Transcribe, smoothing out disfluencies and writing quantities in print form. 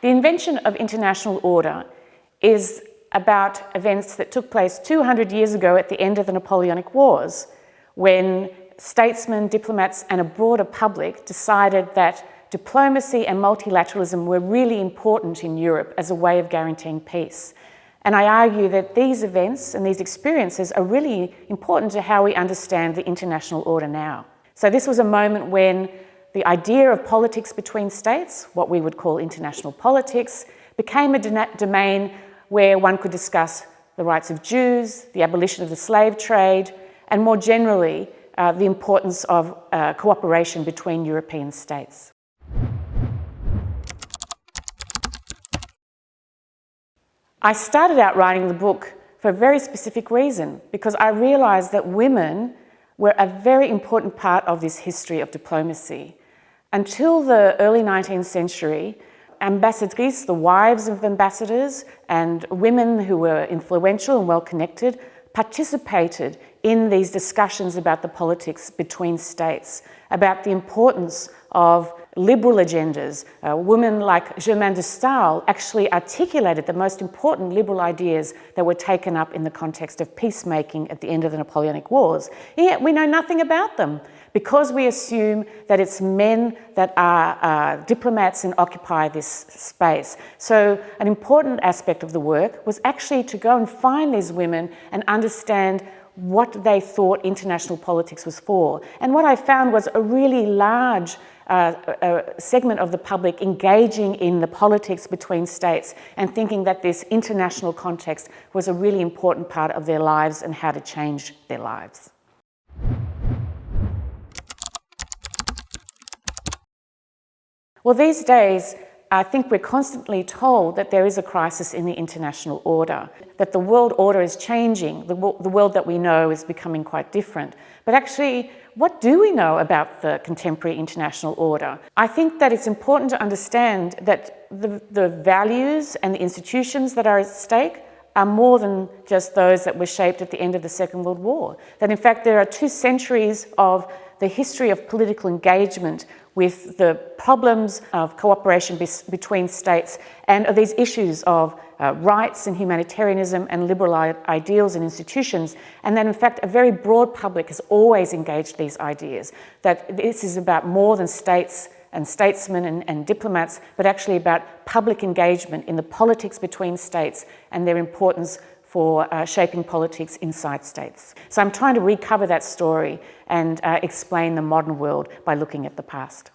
The Invention of International Order is about events that took place 200 years ago at the end of the Napoleonic Wars, when statesmen, diplomats, and a broader public decided that diplomacy and multilateralism were really important in Europe as a way of guaranteeing peace. And I argue that these events and these experiences are really important to how we understand the international order now. So this was a moment when the idea of politics between states, what we would call international politics, became a domain where one could discuss the rights of Jews, the abolition of the slave trade, and more generally, the importance of cooperation between European states. I started out writing the book for a very specific reason, because I realised that women were a very important part of this history of diplomacy. Until the early 19th century, ambassadrices, the wives of ambassadors, and women who were influential and well-connected, participated in these discussions about the politics between states, about the importance of liberal agendas. Women like Schuman actually articulated the most important liberal ideas that were taken up in the context of peacemaking at the end of the Napoleonic Wars. And yet we know nothing about them, because we assume that it's men that are diplomats and occupy this space. So an important aspect of the work was actually to go and find these women and understand what they thought international politics was for. And what I found was a really large segment of the public engaging in the politics between states and thinking that this international context was a really important part of their lives and how to change their lives. Well, these days, I think we're constantly told that there is a crisis in the international order, that the world order is changing, the world that we know is becoming quite different. But actually, what do we know about the contemporary international order? I think that it's important to understand that the values and the institutions that are at stake are more than just those that were shaped at the end of the Second World War. That in fact there are 2 centuries of the history of political engagement with the problems of cooperation between states and of these issues of rights and humanitarianism and liberal ideals and institutions, and that in fact a very broad public has always engaged these ideas, that this is about more than states and statesmen and diplomats, but actually about public engagement in the politics between states and their importance for shaping politics inside states. So I'm trying to recover that story and explain the modern world by looking at the past.